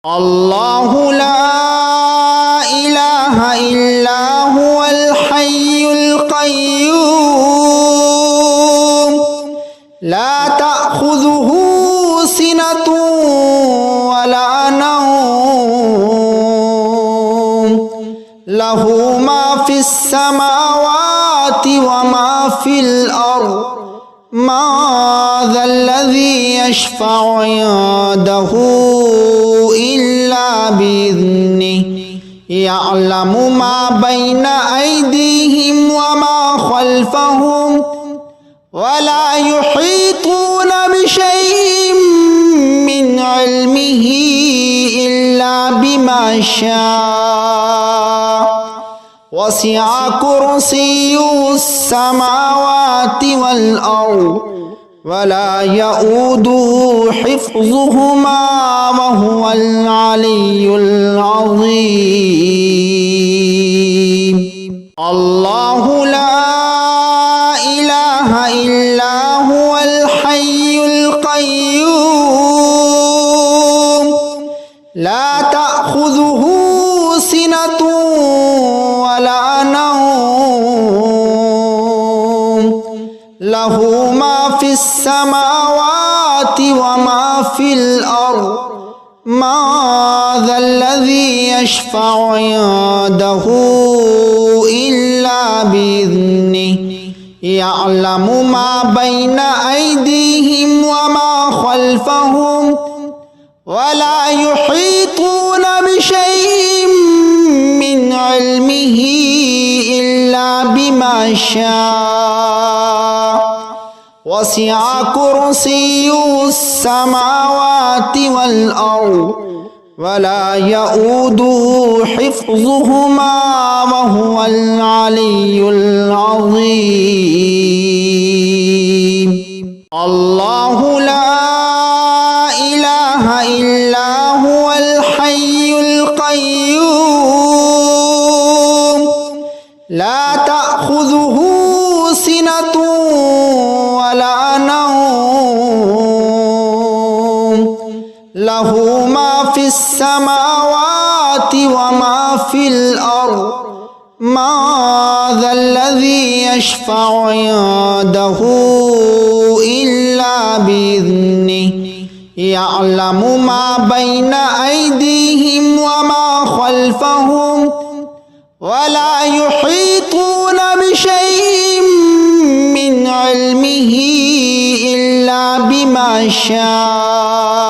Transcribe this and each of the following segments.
الله لا إله إلا هو الحي القيوم لا تأخذه سنة ولا نوم له ما في السماوات وما في الأرض ما ذا الذي يشفع عنده إلا بإذنه يعلم ما بين أيديهم وما خلفهم ولا يحيطون بشيء من علمه إلا بما شاء وسع كرسيه السماوات والأرض ولا يؤوده حفظهما وهو العلي العظيم. الله لا إله إلا هو الحي القيوم لا تأخذه سنة ولا نوم له ما في السماوات وما في الأرض ما ذا الذي يشفع عنده إلا بإذنه يعلم ما بين أيديهم وما خلفهم ولا يحيطون بشيء من علمه إلا بما شاء وسع كرسيه السماوات والأرض ولا يؤوده حفظهما وهو العلي العظيم. الله لا إله إلا هو الحي القيوم لا تأخذه سنة ولا نوم له ما في السماوات وما في الأرض ما ذا الذي يشفع عنده إلا بإذنه يعلم ما بين أيديهم وما خلفهم ولا يحيطون بشيء من علمه إلا بما شاء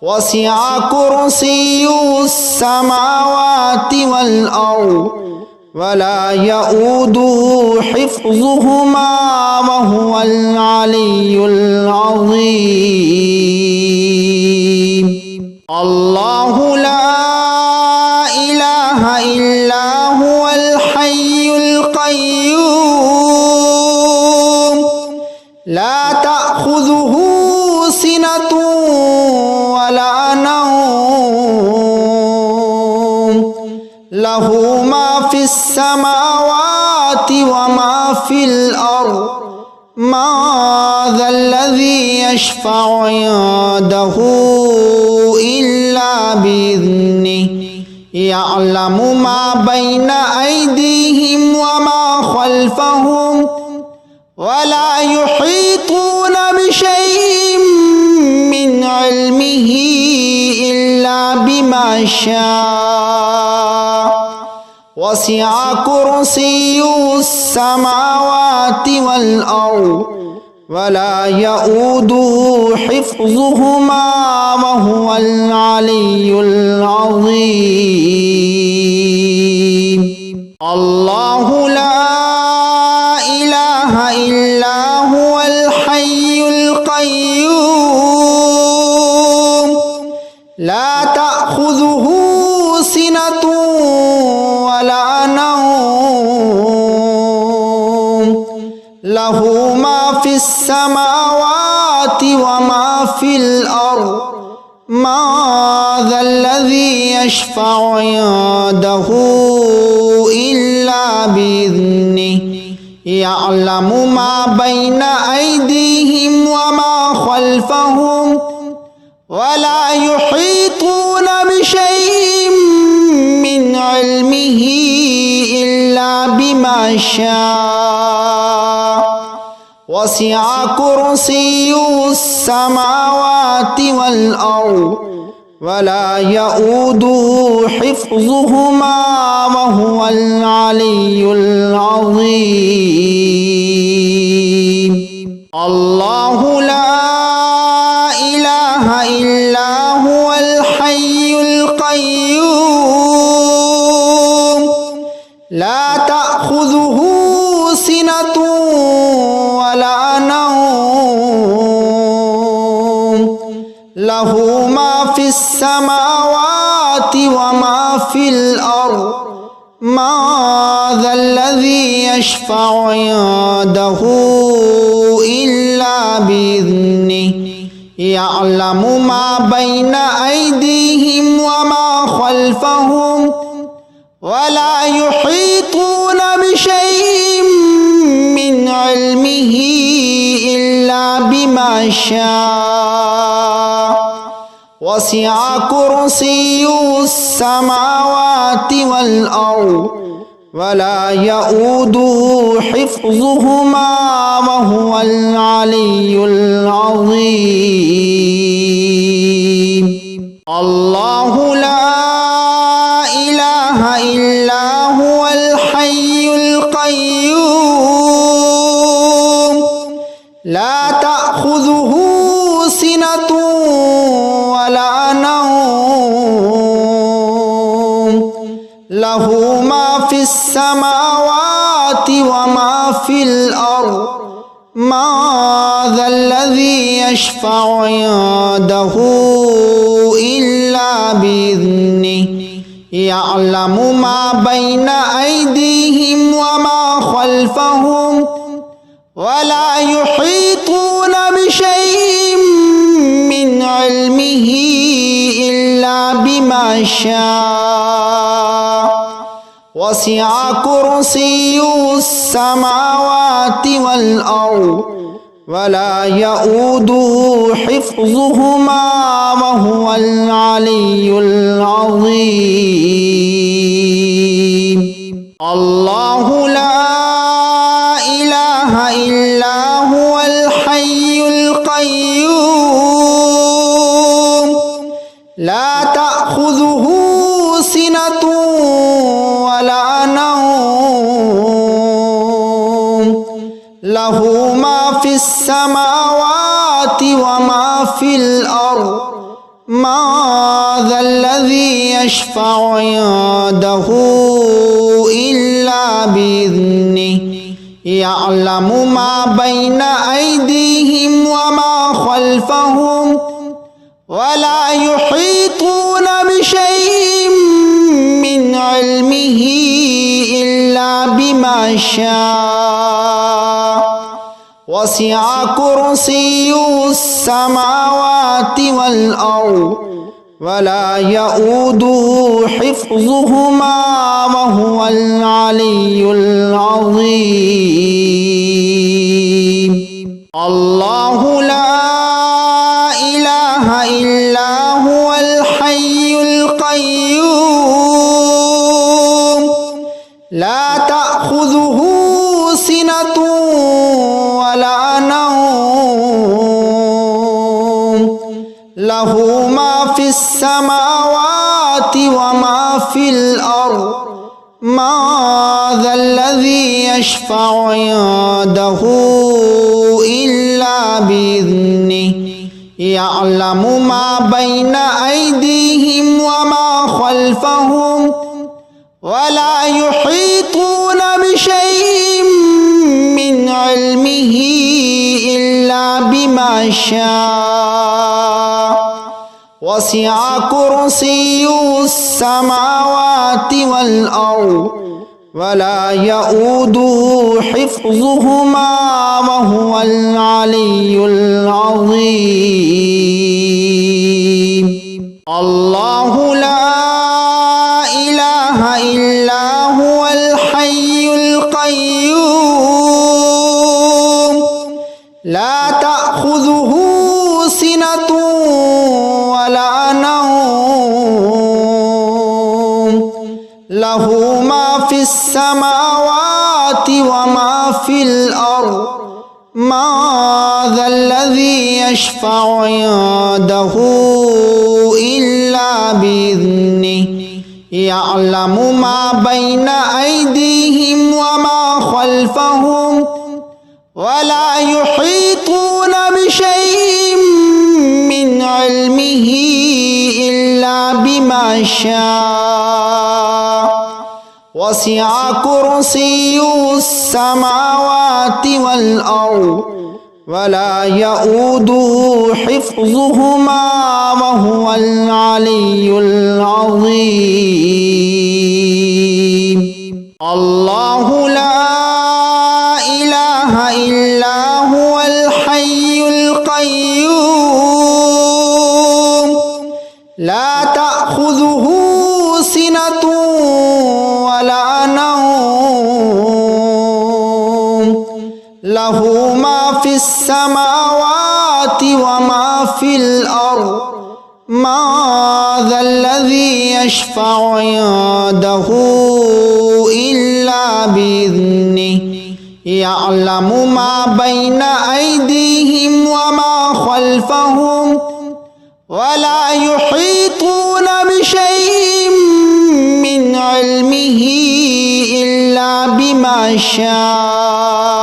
وسع كرسيه السماوات والأرض ولا يؤوده حفظهما وهو العلي العظيم. الله لا إله إلا هو الحي القيوم لا تأخذه سنة ولا نوم له ما في السماوات وما في الأرض ما ذا الذي يشفع عنده إلا بإذنه يعلم ما بين أيديهم وما خلفهم ولا يحيطون بشيء من علمه إلا بما شاء وسع كرسيه السماوات والأرض ولا يؤوده حفظهما وهو العلي العظيم. الله لا إله إلا هو الحي القيوم لا تأخذه سنة ولا نوم له ما في السماوات وما في الأرض ما ذا الذي يشفع عنده إلا بإذنه يعلم ما بين أيديهم وما خلفهم ولا يحيطون يشاء وسع كرسيه السماوات والأرض ولا يؤوده حفظهما وهو العلي العظيم الله لا إله إلا هو الحي القيوم لا تأخذه سنة ولا نوم له ما في السماوات وما في الأرض ما ذا الذي يشفع عنده إلا بإذنه يعلم ما بين أيديهم وما خلفهم ولا يحيطون بشيء من علمه إلا بما شاء وسع كرسيه السماوات والأرض ولا يؤوده حفظهما وهو العلي العظيم الله لا إله إلا هو الحي القيوم لا تأخذه سنة ولا نوم له ما في السماوات وما في الأرض ما ذا الذي يشفع عنده إلا بإذنه يعلم ما بين أيديهم وما خلفهم ولا يحيطون بشيء من علمه إلا بما شاء وسع كرسيه السماوات والأرض ولا يؤوده حفظهما وهو العلي العظيم الله لا إله إلا هو الحي القيوم لا تأخذه سنة ولا نوم له ما في السماوات وما في الأرض ما ذا الذي يشفع عنده إلا بإذنه يعلم ما بين أيديهم وما خلفهم ولا يحيطون بشيء من علمه إلا بما شاء وسع كرسيه السماوات والأرض ولا يؤوده حفظهما وهو العلي العظيم الله لا إله إلا هو الحي القيوم لا تأخذه سنة ولا نوم له ما في السماوات وما في الأرض ما ذا الذي يشفع عنده إلا بإذنه يعلم ما بين أيديهم وما خلفهم ولا يحيطون بشيء من علمه إلا بما شاء وسع كرسيه السماوات والأرض ولا يؤوده حفظهما وهو العلي العظيم الله لا إله إلا هو الحي القيوم لا تأخذه سنة ولا نوم له ما في السماوات وما في الأرض ما ذا الذي يشفع عنده إلا بإذنه يعلم ما بين أيديهم وما خلفهم ولا يحيطون بشيء من علمه إلا بما شاء وسع كرسيه السماوات والأرض ولا يؤوده حفظهما وهو العلي العظيم. الله لا إله إلا هو الحي القيوم لا تأخذه سنة ولا نوم له ما في السماوات وما في الأرض ما ذا الذي يشفع عنده إلا بإذنه يعلم ما بين أيديهم وما خلفهم ولا يحيطون بشيء من علمه إلا بما شاء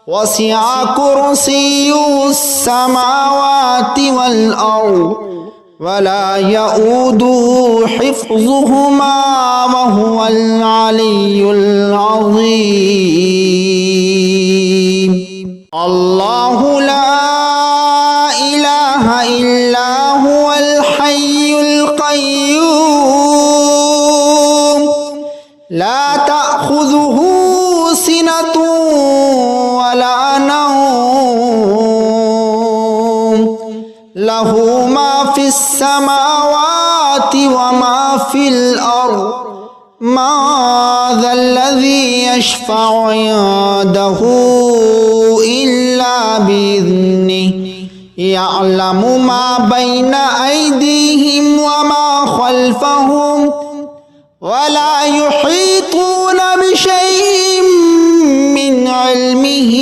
وسع كرسيه السماوات والأرض ولا يؤوده حفظهما وهو العلي العظيم. الله لا إله إلا هو الحي القيوم لا تأخذه سنة ولا نوم له ما في السماوات وما في الأرض ما ذا الذي يشفع عنده إلا بإذنه يعلم ما بين أيديهم وما خلفهم ولا يحيطون بشيء من علمه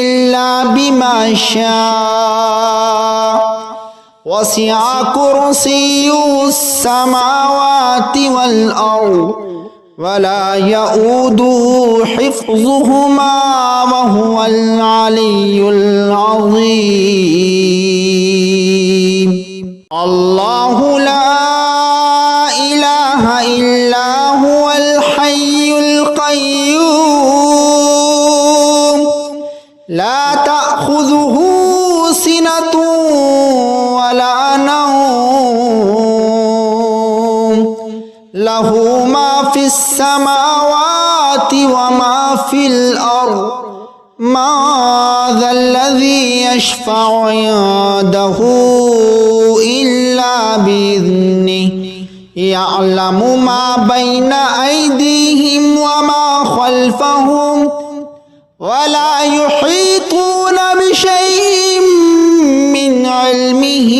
إلا بما شاء وسع كرسيه السماوات والأرض ولا يؤوده حفظهما وهو العلي العظيم. الله لا إله إلا هو الحي القيوم لا تأخذه سنة ولا نوم له ما في السماوات وما في الأرض ما ذا الذي يشفع عنده إلا بإذنه يعلم ما بين أيديهم وما خلفهم ولا يحيطون بشيء من علمه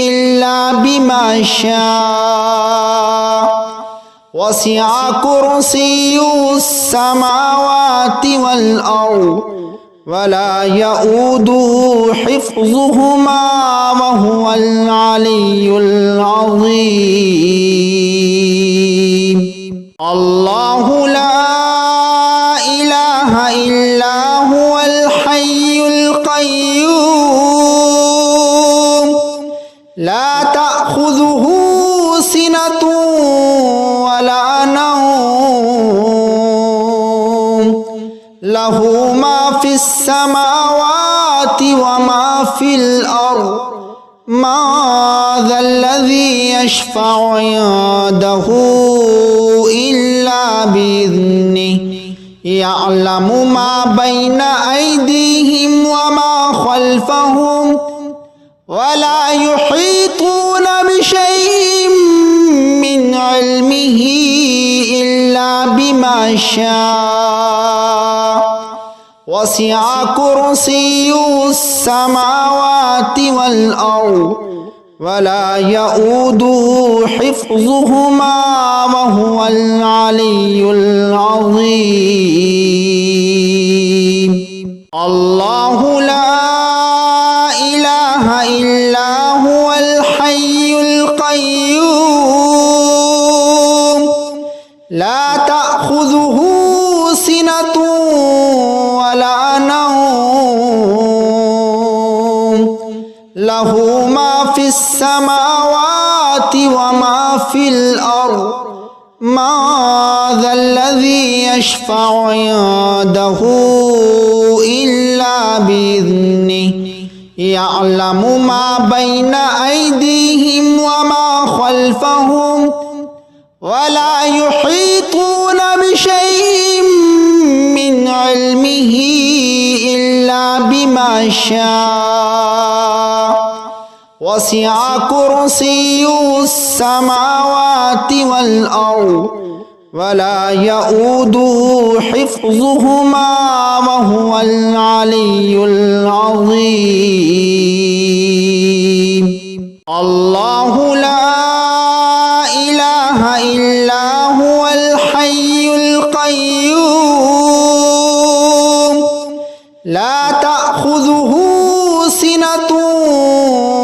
إلا بما شاء وسع كرسيه السماوات والأرض ولا يؤوده حفظهما وهو العلي العظيم. الله لا إله إلا هو الحي القيوم لا تأخذه سنة ولا نوم له ما في السماوات وما في الأرض ما ذا الذي يشفع عنده إلا بإذنه يعلم ما بين أيديهم وما خلفهم ولا يحيطون بشيء من علمه إلا بما شاء وسع كرسيه السماوات والأرض ولا يؤوده حفظهما وهو العلي العظيم. الله لا إله إلا هو الحي القيوم لا تأخذه سنة ولا نوم له ما في السماوات وما في الأرض ما ذا الذي يشفع عنده إلا بإذنه يعلم ما بين أيديهم وما خلفهم ولا يحيطون بشيء من علمه إلا بما شاء وسع كرسيه السماوات والأرض ولا يؤوده حفظهما وهو العلي العظيم. الله لا إله إلا هو الحي القيوم لا تأخذه سنة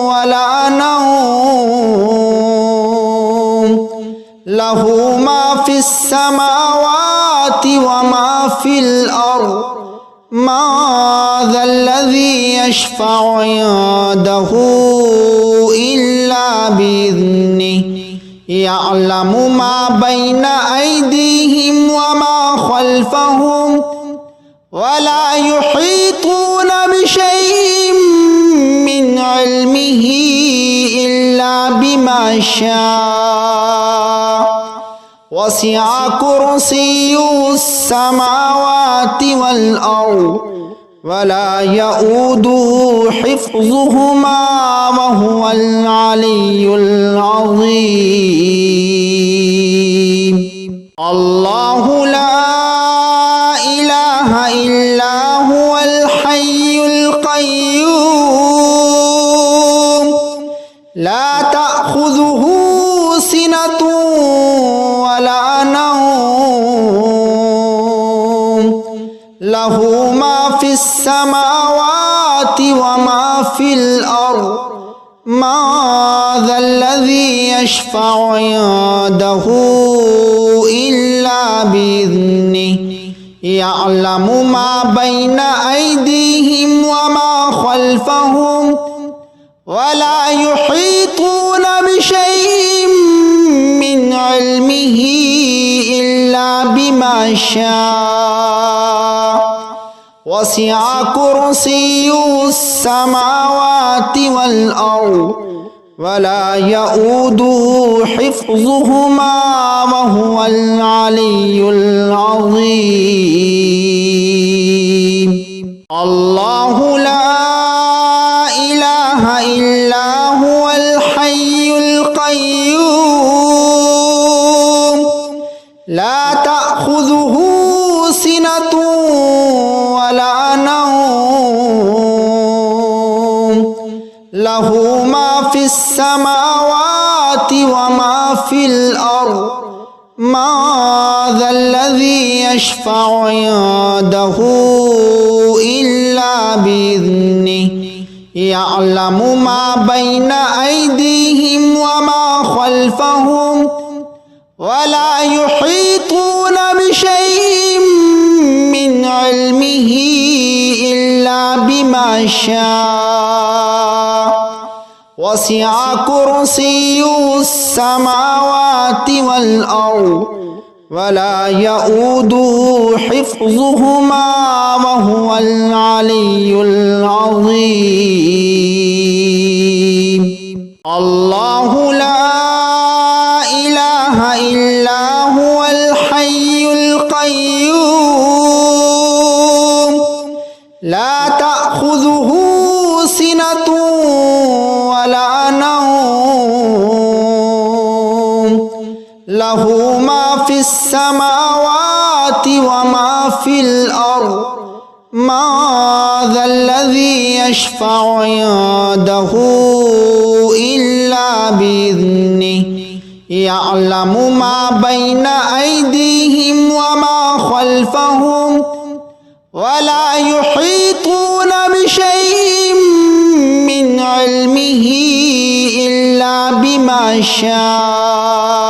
ولا نوم له ما في السماوات وما في الأرض ما ذا الذي يشفع عنده إلا بإذنه يعلم ما بين أيديهم وما خلفهم ولا يحيطون بشيء من علمه إلا بما شاء وسع كرسيه السماوات والأرض ولا يؤوده حفظهما وهو العلي العظيم. الله لا إله إلا هو الحي القيوم لا تأخذه سنة ولا نوم له ما في السماوات وما في الأرض ما ذا الذي يشفع عنده إلا بإذنه يعلم ما بين أيديهم وما خلفهم ولا يحيطون بشيء من علمه إلا بما شاء وسع كرسيه السماوات والأرض ولا يؤوده حفظهما وهو العلي العظيم. الله لا إله إلا هو الحي القيوم لا تأخذه سنة ولا نوم له ما في السماوات وما في الأرض ما ذا الذي يشفع عنده إلا بإذنه يعلم ما بين أيديهم وما خلفهم ولا يحيطون بشيء من علمه إلا بما شاء وسع كرسيه السماوات والأرض ولا يؤوده حفظهما وهو العلي العظيم. الله لا إله إلا هو الحي القيوم لا تأخذه سنة ولا نوم له ما في السماوات وما في الأرض ما ذا الذي يشفع عنده إلا بإذنه يعلم ما بين أيديهم وما خلفهم ولا يحيطون بشيء من علمه إلا بما شاء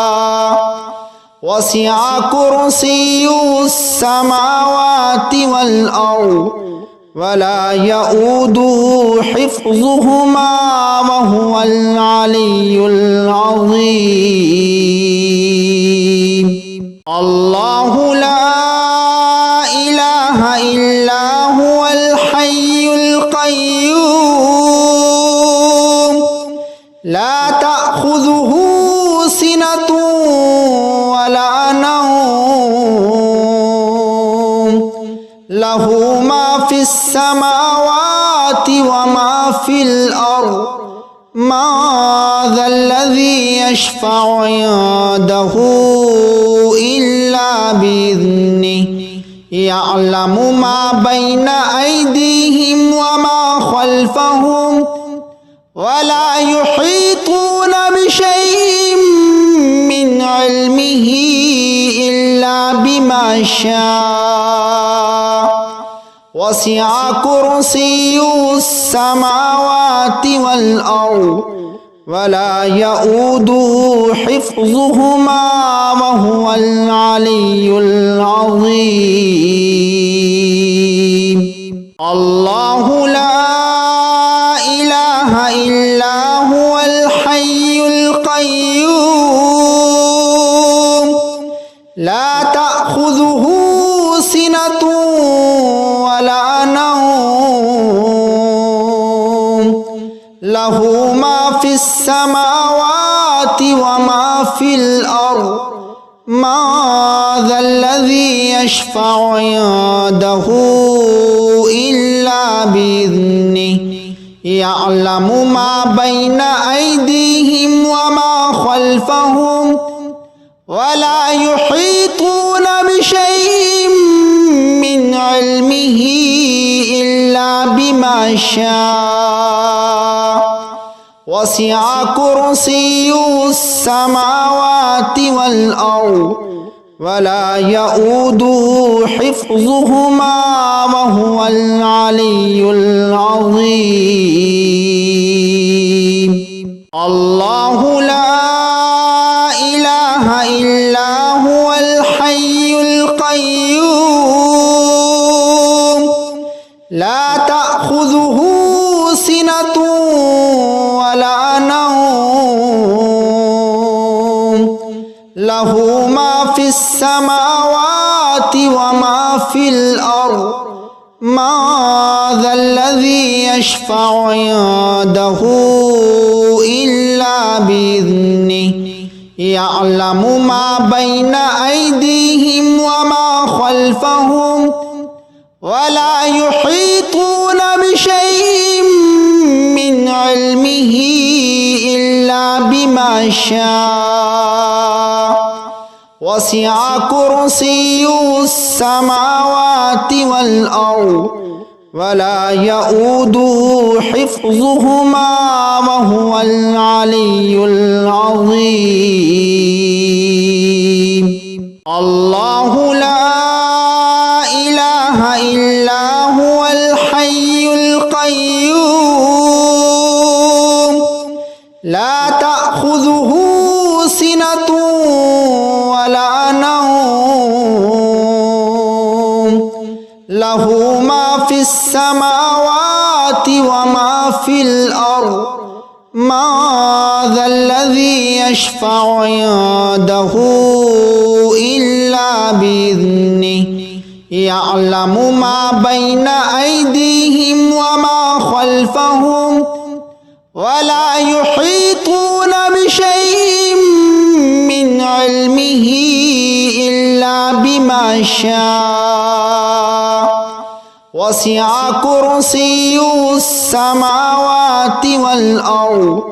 وسع كرسيه السماوات والأرض ولا يؤوده حفظهما وهو العلي العظيم. الله لا إله إلا هو الحي القيوم لا تأخذه سنة ولا نوم له ما في السماوات وما في الأرض ما ذا الذي يشفع عنده إلا بإذنه يعلم ما بين أيديهم وما خلفهم ولا يحيطون بشيء من علمه إلا بما شاء وسع كرسيه السماوات والأرض ولا يؤوده حفظهما وهو العلي العظيم. الله لا إله إلا هو الحي القيوم لا تأخذه سنة ولا نوم له ما في السماوات وما في الأرض ما ذا الذي يشفع عنده إلا بإذنه يعلم ما بين أيديهم وما خلفهم ولا يحيطون بشيء من علمه إلا بما شاء وسع كرسيه السماوات والأرض ولا يؤوده حفظهما وهو العلي العظيم. الله لا إله إلا هو الحي القيوم لا تأخذه سنة ولا نوم له ما في السماوات وما في الأرض ما ذا الذي يشفع عنده إلا بإذنه يعلم ما بين أيديهم وما خلفهم ولا يحيطون بشيء من علمه إلا بما شاء وسع كرسيه السماوات والأرض ولا يؤوده حفظهما وهو العلي العظيم. الله لا إله إلا هو الحي القيوم لا تأخذه سنة ولا نوم له ما في السماوات وما في الأرض ما ذا الذي يشفع عنده إلا بإذنه يعلم ما بين أيديهم وما خلفهم ولا يحيطون بشيء من علمه إلا بما شاء وسع كرسيه السماوات والأرض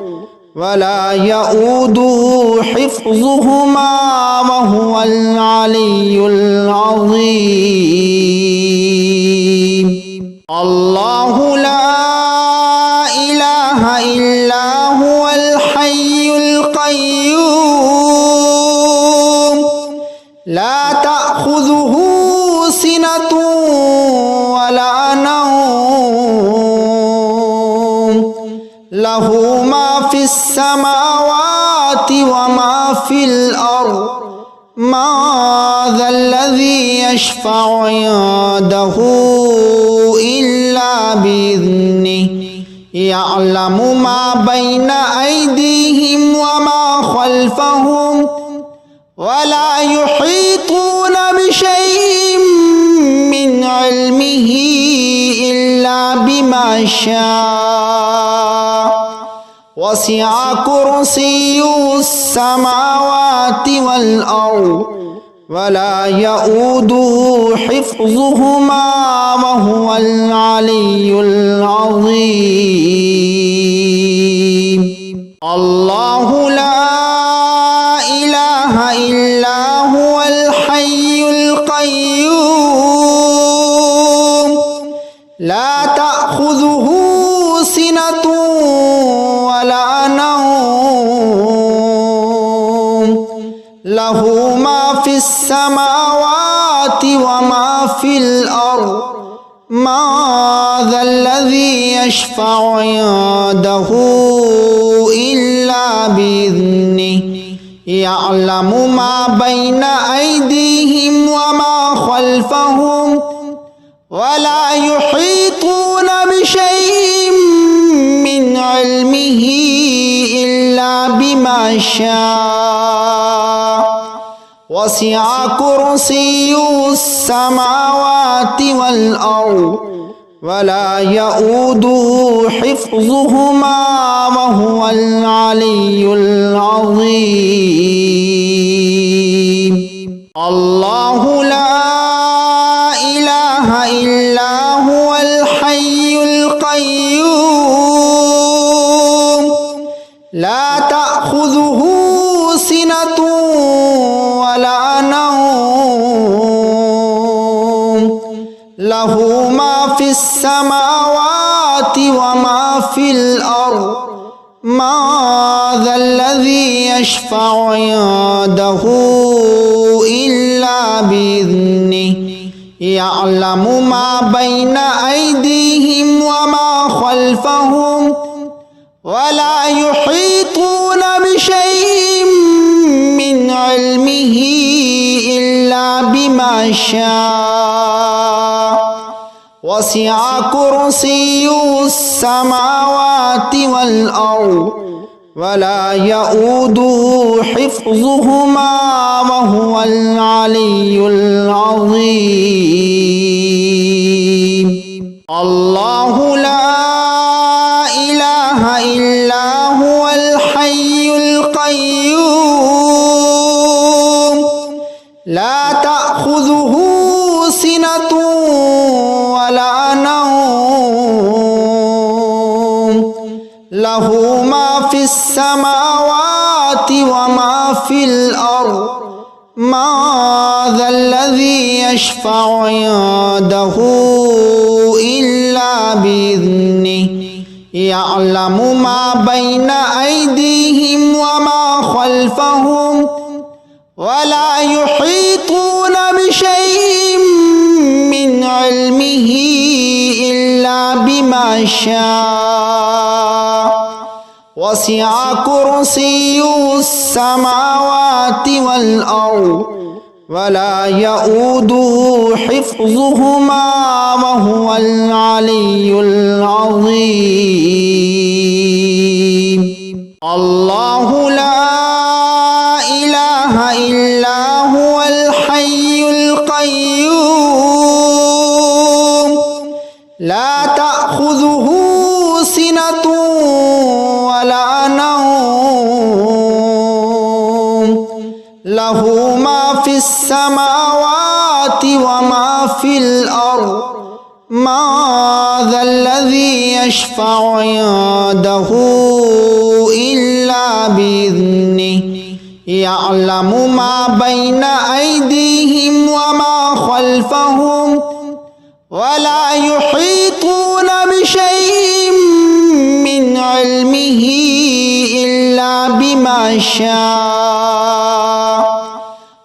ولا يؤوده حفظهما وهو العلي العظيم. الله لا إله إلا هو الحي القيوم لا تأخذه سنة ولا نوم له ما في السماوات وما في الأرض ما ذا الذي يشفع عنده إلا بإذنه يعلم ما بين أيديهم وما خلفهم ولا يحيطون بشيء من علمه إلا بما شاء وسع كرسيه السماوات والأرض ولا يؤوده حفظهما وهو العلي العظيم الله لا إله إلا هو الحي القيوم لا تأخذه سنة ولا نوم له ما في السماوات وما في الأرض ما ذا الذي يشفع عنده إلا بإذنه يعلم ما بين أيديهم وما خلفهم ولا يحيطون بشيء من علمه إلا بما شاء وسع كرسيه السماوات والأرض ولا يؤوده حفظهما وهو العلي العظيم الله لا إله إلا هو الحي القيوم لا تأخذه سنة ولا نوم له ما في السماوات وما في الأرض ما ذا الذي يشفع عنده إلا بإذنه يعلم ما بين أيديهم وما خلفهم ولا يحيطون بشيء من علمه إلا بما شاء وسع كرسيه السماوات والأرض ولا يؤوده حفظهما وهو العلي العظيم الله لا إله إلا هو الحي القيوم لا تأخذه سنة ولا نوم له ما في السماوات وما في الأرض ما ذا الذي يشفع عنده إلا بإذنه يعلم ما بين أيديهم وما خلفهم ولا يحيطون بشيء من علمه إلا بما شاء وسع كرسيه السماوات والأرض ولا يؤوده حفظهما وهو العلي العظيم الله لا إله إلا هو الحي القيوم لا تأخذه سنة ولا نوم له ما في السماوات وما في الأرض ما ذا الذي يشفع عنده إلا بإذنه يعلم ما بين أيديهم وما خلفهم ولا يحيطون علمه إلا بما شاء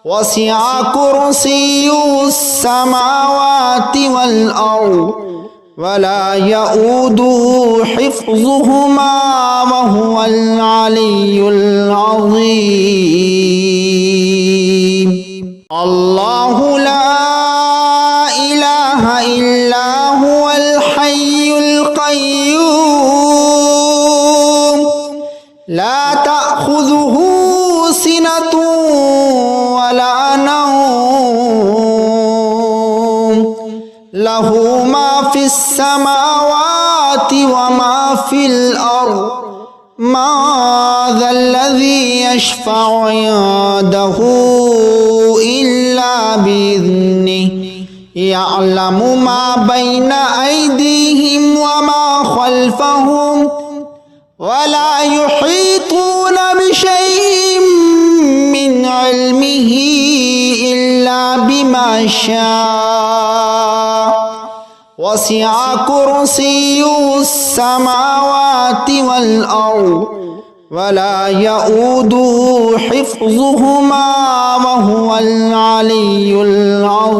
وسع كرسيه السماوات والأرض ولا يؤوده حفظهما وهو العلي العظيم. الله لا إله إلا هو الحي القيوم لا تأخذه سنة ولا نوم له ما في السماوات وما في الأرض ما ذا الذي يشفع عنده إلا بإذنه يعلم ما بين أيديهم وما خلفهم ولا يحيطون بشيء من علمه إلا بما شاء وسع كرسيه السماوات والأرض ولا يؤوده حفظهما وهو العلي العظيم.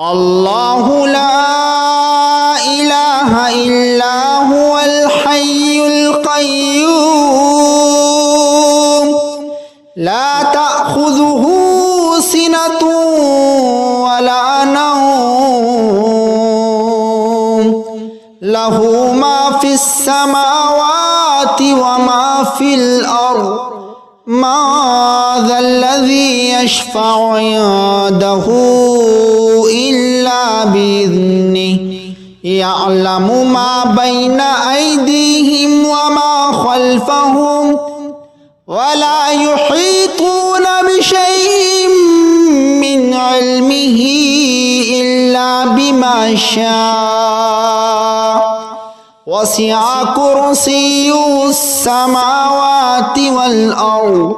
الله لا إله إلا هو الحي القيوم لا تأخذه سنة ولا نوم له ما في السماوات وما في الأرض ما ذا الذي يشفع عنده إلا بإذنه يعلم ما بين أيديهم وما خلفهم ولا يحيطون بشيء من علمه إلا بما شاء وسع كرسيه السماوات والأرض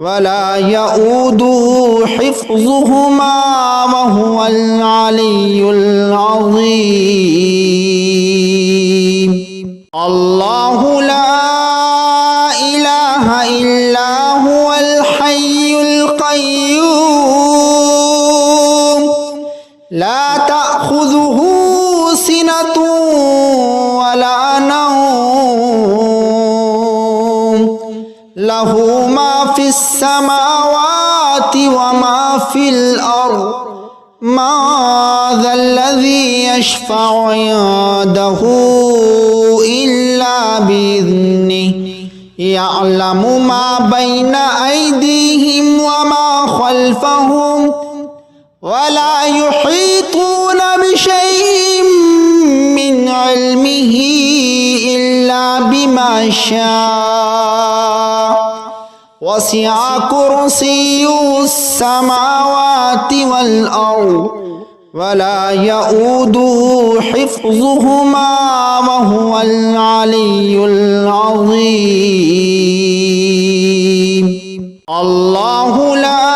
ولا يؤوده حفظهما وهو العلي العظيم. الله لا إله إلا هو الحي القيوم لا تأخذه سنة ولا نوم له ما في السماوات وما في الأرض ما ذا الذي يشفع عنده إلا بإذنه يعلم ما بين أيديهم وما خلفهم ولا يحيطون بشيء من علمه إلا بما شاء وسع كرسيه السماوات والأرض ولا يؤوده حفظهما وهو العلي العظيم. الله لا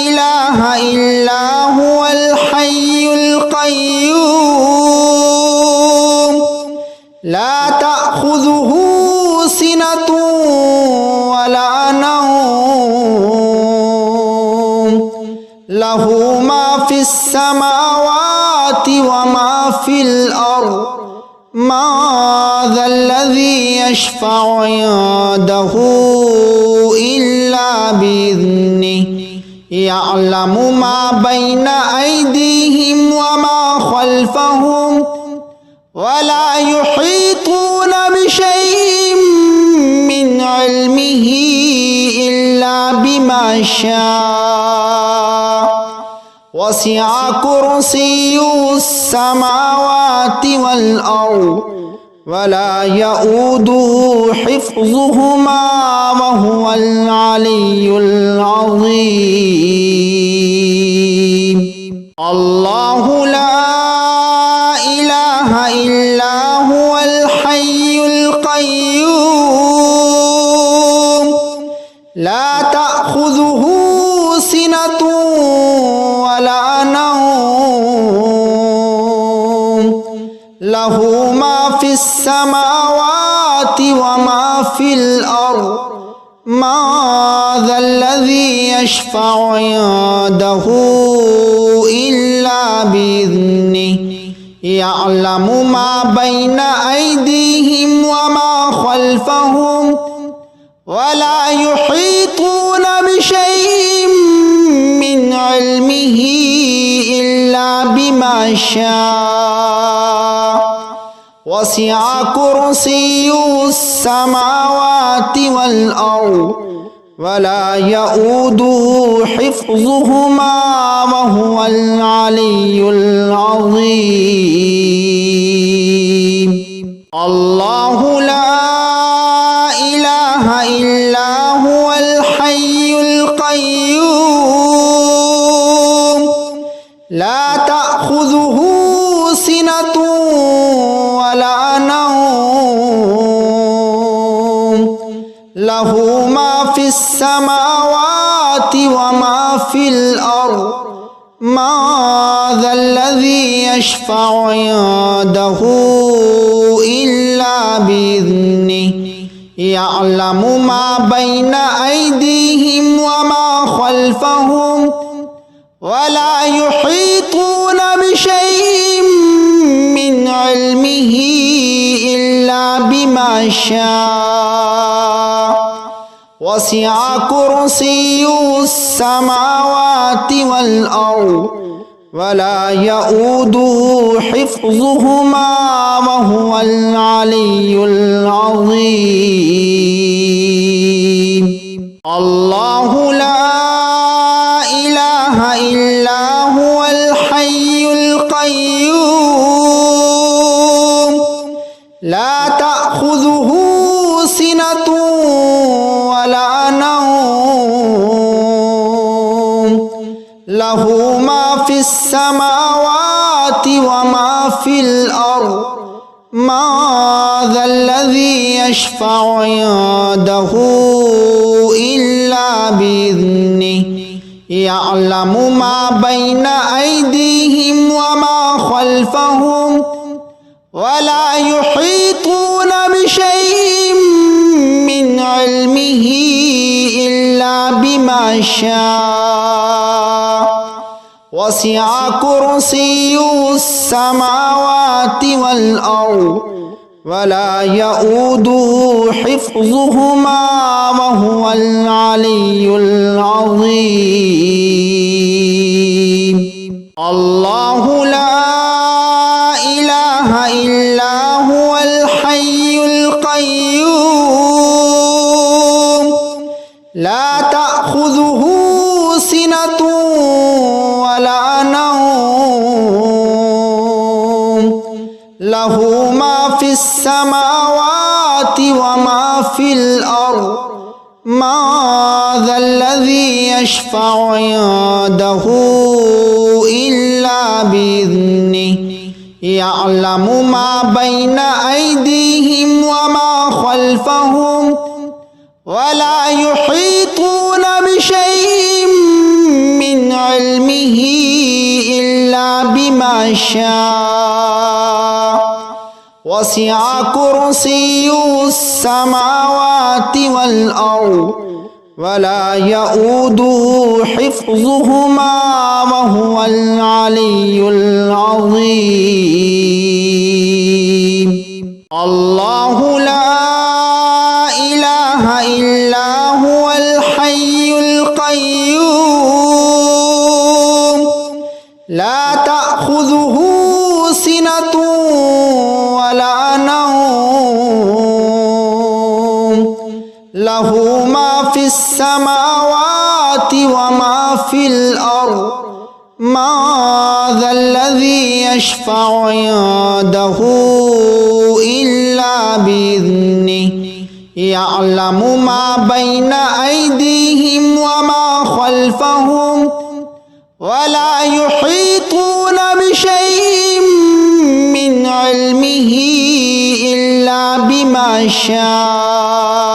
إله إلا هو الحي القيوم لا تأخذه سنة ولا نوم له ما في السماوات وما في الأرض ما ذا الذي يشفع عنده إلا بإذنه يعلم ما بين أيديهم وما خلفهم ولا يحيطون بشيء من علمه إلا بما شاء وسع كرسيه السماوات والأرض ولا يؤوده حفظهما وهو العلي العظيم. الله لا إله إلا هو الحي القيوم لا تأخذه سنة ولا نوم له في الأرض ما ذا الذي يشفع عنده إلا بإذنه يعلم ما بين أيديهم وما خلفهم ولا يحيطون بشيء من علمه إلا بما شاء وسع كرسيه السماوات والأرض ولا يؤوده حفظهما وهو العلي العظيم. الله لا إله إلا هو الحي القيوم لا تأخذه سنة ولا نوم له ما في السماوات وما في الأرض ما ذا الذي يشفع عنده إلا بإذنه يعلم ما بين أيديهم وما خلفهم ولا يحيطون بشيء من علمه إلا بما شاء وسع كرسيه السماوات والأرض ولا يؤوده حفظهما وهو العلي العظيم. الله لا إله إلا هو الحي القيوم لا تأخذه سنة ولا نوم له ما في السماوات وما في الأرض ما ذا الذي يشفع عنده إلا بإذنه يعلم ما بين أيديهم وما خلفهم ولا يحيطون بشيء من علمه إلا بما شاء وسع كرسيه السماوات والأرض ولا يؤوده حفظهما وهو العلي العظيم. الله لا إله إلا هو الحي القيوم لا تأخذه سنة ولا نوم له ما في السماوات وما في الأرض ما ذا الذي يشفع عنده إلا بإذنه يعلم ما بين أيديهم وما خلفهم ولا يحيطون بشيء من علمه إلا بما شاء وسع كرسيه السماوات والأرض ولا يؤوده حفظهما وهو العلي العظيم. الله لا إله إلا هو الحي القيوم لا تأخذه سنة ولا نوم له ما في السماوات وما في الأرض ما ذا الذي يشفع عنده إلا بإذنه يعلم ما بين أيديهم وما خلفهم ولا يحيطون بشيء من علمه إلا بما شاء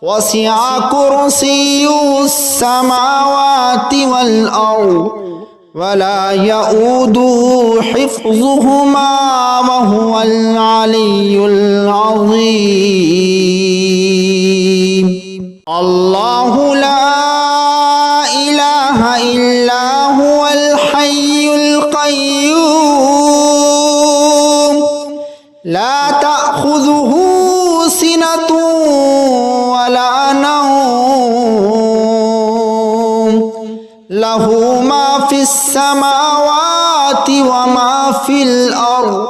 وسع كرسيه السماوات والأرض ولا يؤوده حفظهما وهو العلي العظيم. الله لا إله إلا هو الحي القيوم لا تأخذه سنة ولا نوم له ما في السماوات وما في الأرض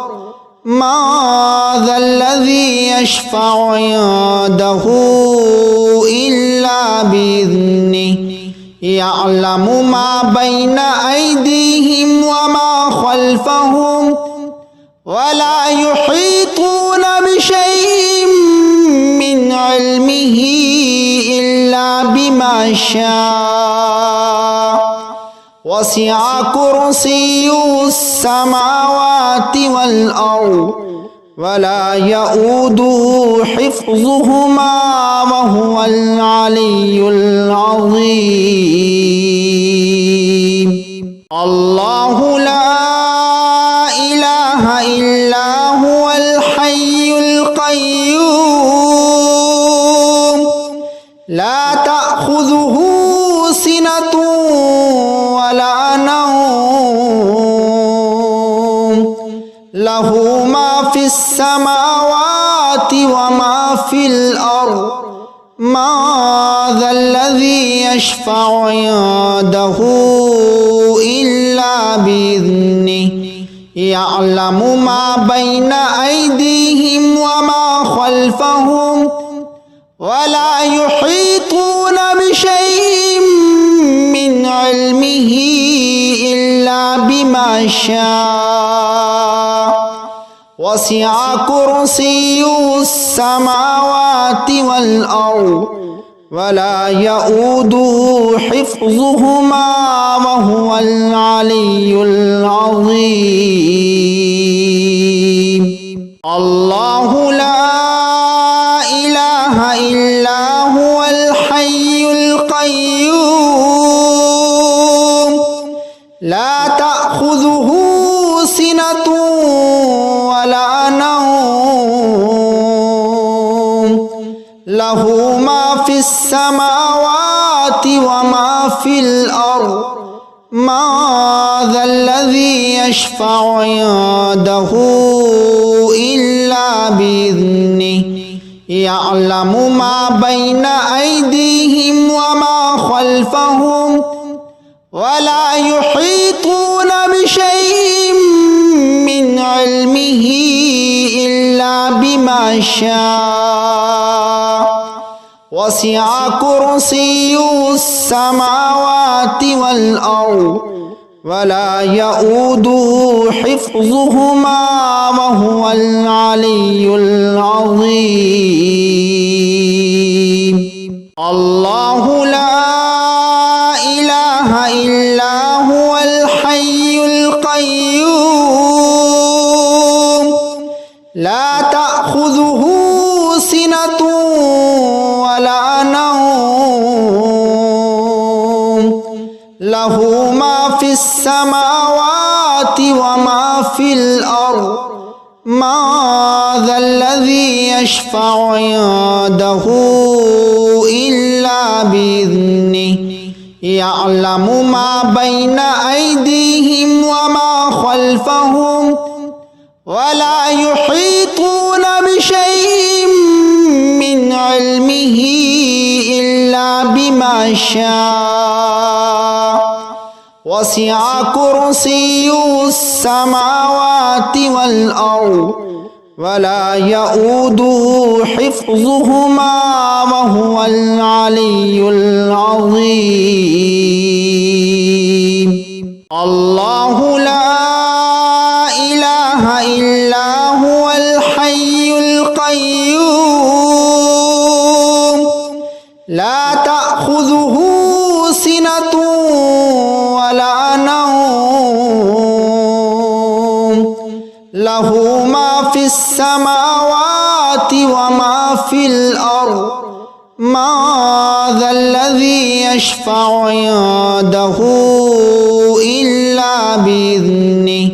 ما ذا الذي يشفع عنده إلا بإذنه يعلم ما بين أيديهم وما خلفهم ولا يحيطون بشيء من علمه إلا بما شاء وسع كرسيه السماوات والأرض ولا يؤوده حفظهما وهو العلي العظيم الله لا إله إلا هو الحي القيوم لا تأخذه سنة ولا نوم له ما في السماوات وما في الأرض ما ذا الذي يشفع عنده إلا بإذنه يعلم ما بين أيديهم وما خلفهم ولا يحيطون بشيء من علمه إلا بما شاء وسع كرسيه السماوات والأرض ولا يؤوده حفظهما وهو العلي العظيم الله لا إله إلا هو الحي القيوم لا تأخذه سنة ولا نوم له ما في السماوات وما في الأرض ما ذا الذي يشفع عنده إلا بإذنه يعلم ما بين أيديهم وما خلفهم ولا يحيطون بشيء من علمه إلا بما شاء وسع كرسيه السماوات والأرض ولا يؤوده حفظهما وهو العلي العظيم الله لا إله إلا هو الحي القيوم لا تأخذه سنة ولا نوم له ما في السماوات وما في الأرض ما ذا الذي يشفع عنده إلا بإذنه يعلم ما بين أيديهم وما خلفهم ولا يحيطون بشيء من علمه إلا بما شاء وسع كرسيه السماوات والأرض ولا يؤوده حفظهما وهو العلي العظيم الله لا إله إلا هو الحي القيوم لا تأخذه سنة ولا نوم له ما في السماوات وما في الأرض ما ذا الذي يشفع عنده إلا بإذنه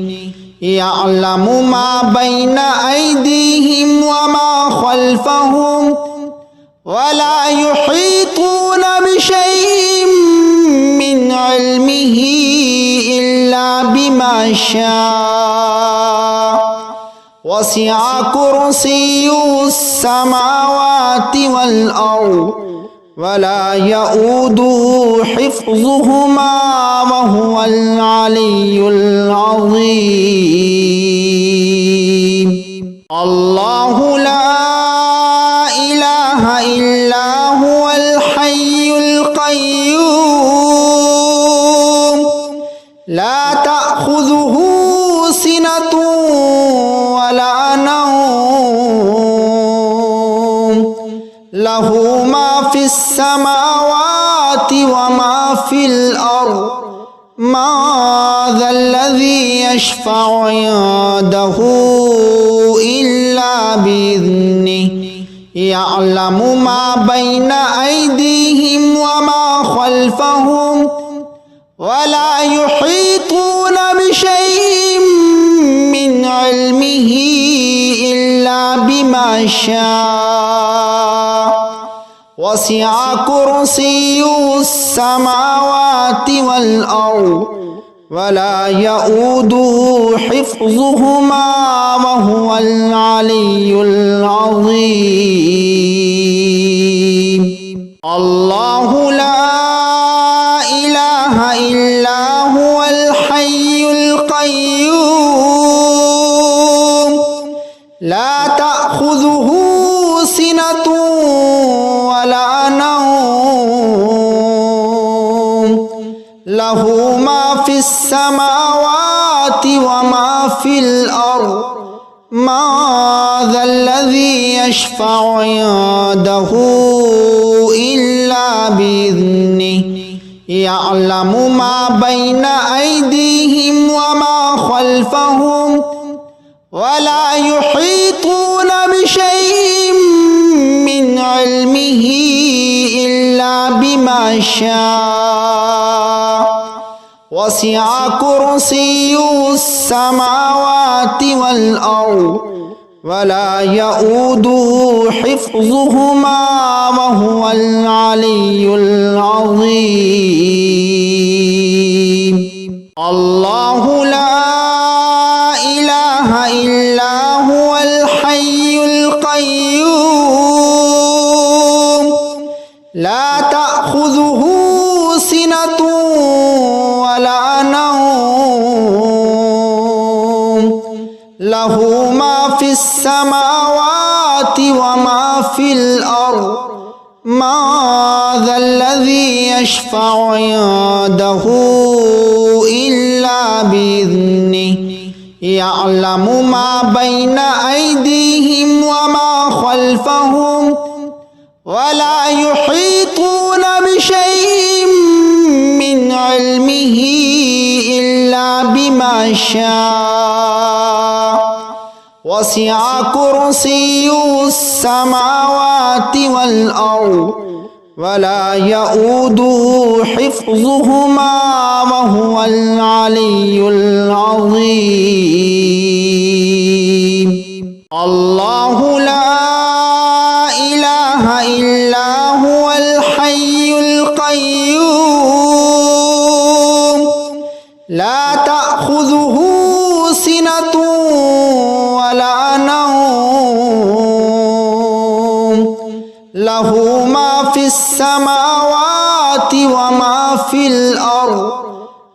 يعلم ما بين أيديهم وما خلفهم ولا يحيطون بشيء من علمه إلا بما شاء وسع كرسيه السماوات والأرض ولا يؤوده حفظهما وهو العلي العظيم. الله لا إله إلا هو الحي القيوم لا تأخذه سنة ولا نوم له ما في السماوات وما في الأرض ما ذا الذي يشفع عنده إلا بإذنه يعلم ما بين أيديهم وما خلفهم ولا يحيطون بشيء من علمه إلا بما شاء وسع كرسيه السماوات والأرض ولا يؤوده حفظهما وهو العلي العظيم. الله لا إله إلا هو الحي القيوم لا تأخذه سنة ولا نوم له ما في السماوات وما في الأرض ما ذا الذي يشفع عنده إلا بإذنه يعلم ما بين أيديهم وما خلفهم ولا يحيطون بشيء من علمه إلا بما شاء وسع كرسيه السماوات والأرض ولا يؤوده حفظهما وهو العلي العظيم. الله لا إله إلا هو الحي القيوم لا تأخذه سنة ولا نوم له ما في السماوات وما في الأرض ما ذا الذي يشفع عنده إلا بإذنه يعلم ما بين أيديهم وما خلفهم ولا يحيطون بشيء من علمه إلا بما شاء وسع كرسيه السماوات والأرض ولا يؤوده حفظهما وهو العلي العظيم. الله لا إله إلا هو الحي القيوم لا تأخذه سنة ولا نوم له ما في السماوات وما في الأرض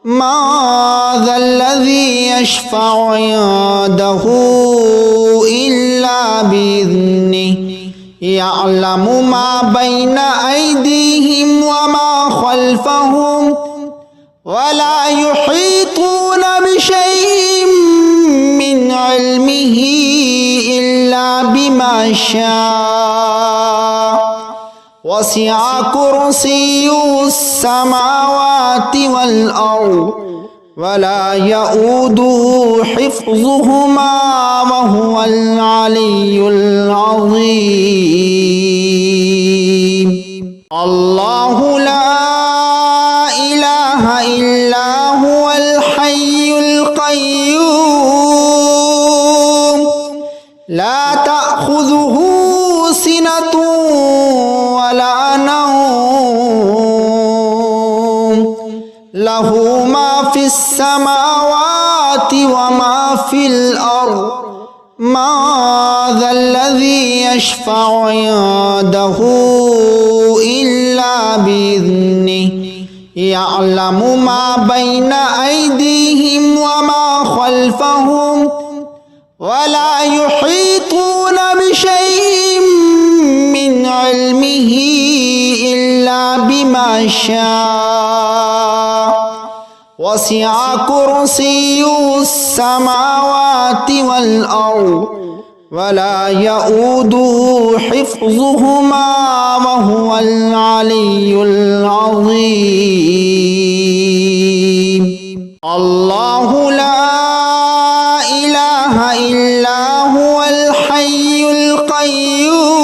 ما ذا الذي يشفع عنده إلا بإذنه يعلم ما بين أيديهم وما خلفهم ولا يحيطون بشيء من علمه إلا بما شاء وسع كرسيه السماوات والأرض ولا يؤوده حفظهما وهو العلي العظيم. الله لا إله إلا هو الحي القيوم لا تأخذه سنة في الأرض ما ذا الذي يشفع عنده إلا بإذنه يعلم ما بين أيديهم وما خلفهم ولا يحيطون بشيء من علمه إلا بما شاء وسع كرسيه السماوات والأرض ولا يؤوده حفظهما وهو العلي العظيم. الله لا إله إلا هو الحي القيوم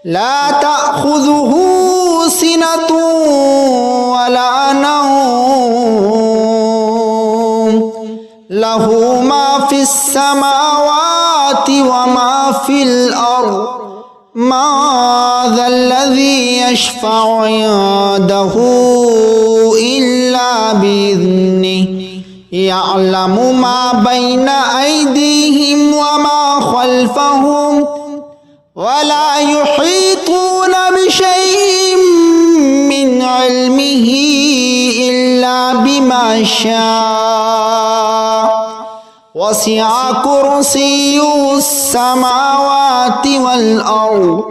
لا تأخذه سنة ولا نوم له ما في السماوات وما في الأرض ما ذا الذي يشفع عنده إلا بإذنه يعلم ما بين أيديهم وما خلفهم ولا يحيطون بشيء من علمه إلا بما شاء وسع كرسيه السماوات والأرض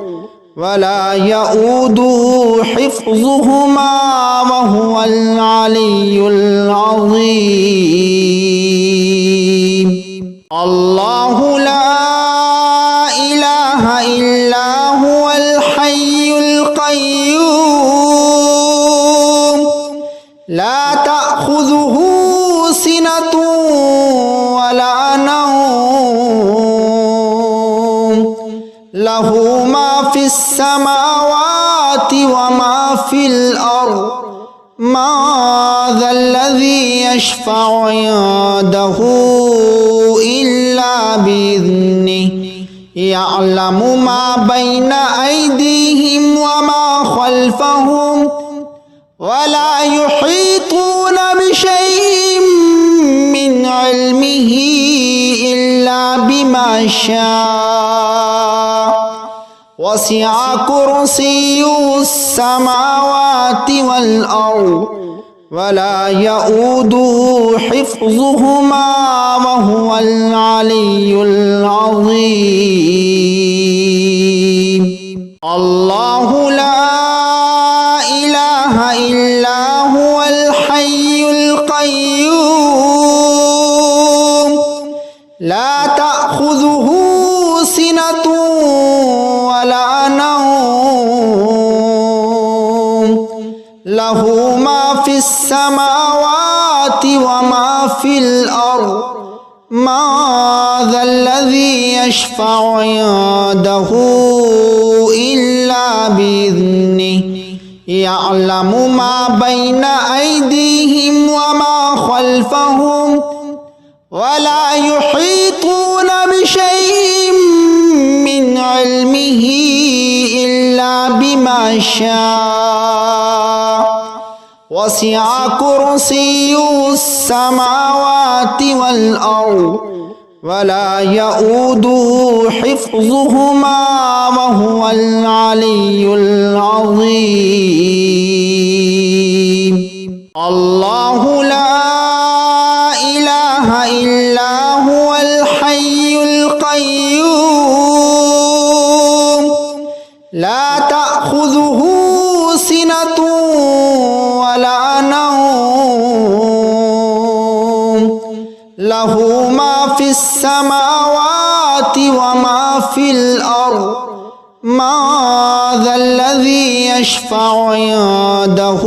ولا يؤوده حفظهما وهو العلي العظيم. الله لا إله إلا هو الحي القيوم لا تأخذه سنة ولا نوم له ما في السماوات وما في الأرض ما ذا الذي يشفع عنده إلا بإذنه يعلم ما بين أيديهم وما خلفهم ولا يحيطون بشيء من علمه إلا بما شاء وسع كرسيه السماوات والأرض ولا يؤوده حفظهما وهو العلي العظيم. الله لا إله إلا هو الحي القيوم لا تأخذه سنة ولا نوم له ما في السماوات وما في الأرض ما ذا الذي يشفع عنده إلا بإذنه يعلم ما بين أيديهم وما خلفهم ولا يحيطون بشيء من علمه إلا بما شاء وسع كرسيه السماوات والأرض ولا يؤوده حفظهما وهو العلي العظيم. الله لا إله إلا هو الحي القيوم لا تأخذه سنة ولا نوم له ما في السماوات وما في الأرض ما ذا الذي يشفع عنده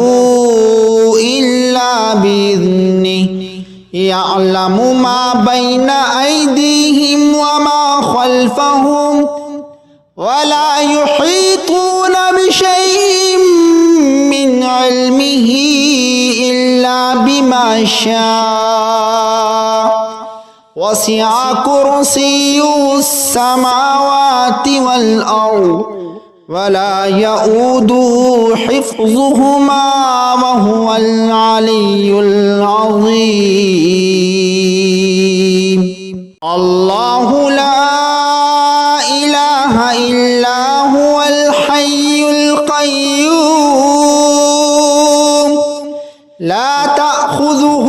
إلا بإذنه يعلم ما بين أيديهم وما خلفهم ولا يحيطون بشيء من علمه إلا بما شاء وسع كرسيه السماوات والأرض ولا يؤوده حفظهما وهو العلي العظيم الله لا إله إلا هو الحي القيوم لا تأخذه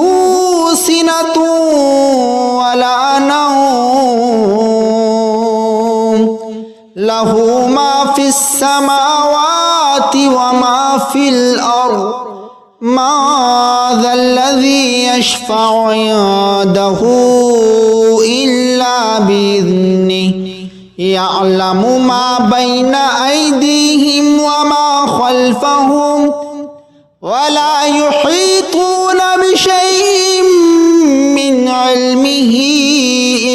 سنة ولا نوم له ما في السماوات وما في الأرض ما ذا الذي يشفع عنده إلا بإذنه يعلم ما بين أيديهم وما خلفهم ولا يحيطون بشيء من علمه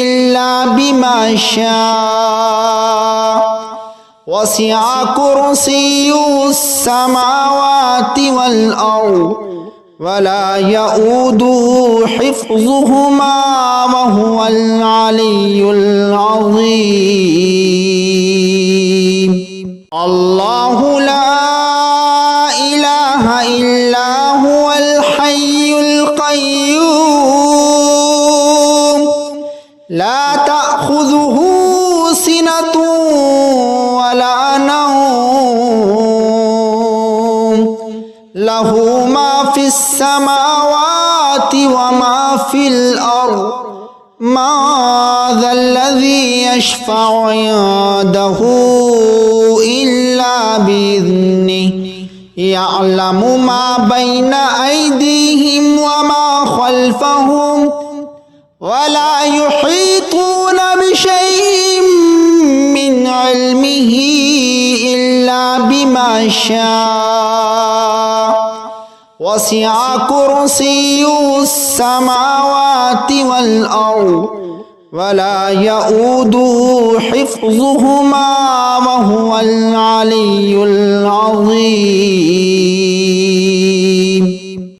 إلا بما شاء وسع كرسيه السماوات والأرض ولا يؤوده حفظهما وهو العلي العظيم الله لا إله إلا هو الحي القيوم لا تأخذه سنة ولا نوم له ما في السماوات وما في الأرض ما ذا الذي يشفع عنده إلا بإذنه يعلم ما بين أيديهم وما خلفهم ولا يحيطون بشيء من علمه إلا بما شاء وسع كرسيه السماوات والأرض ولا يؤوده حفظهما وهو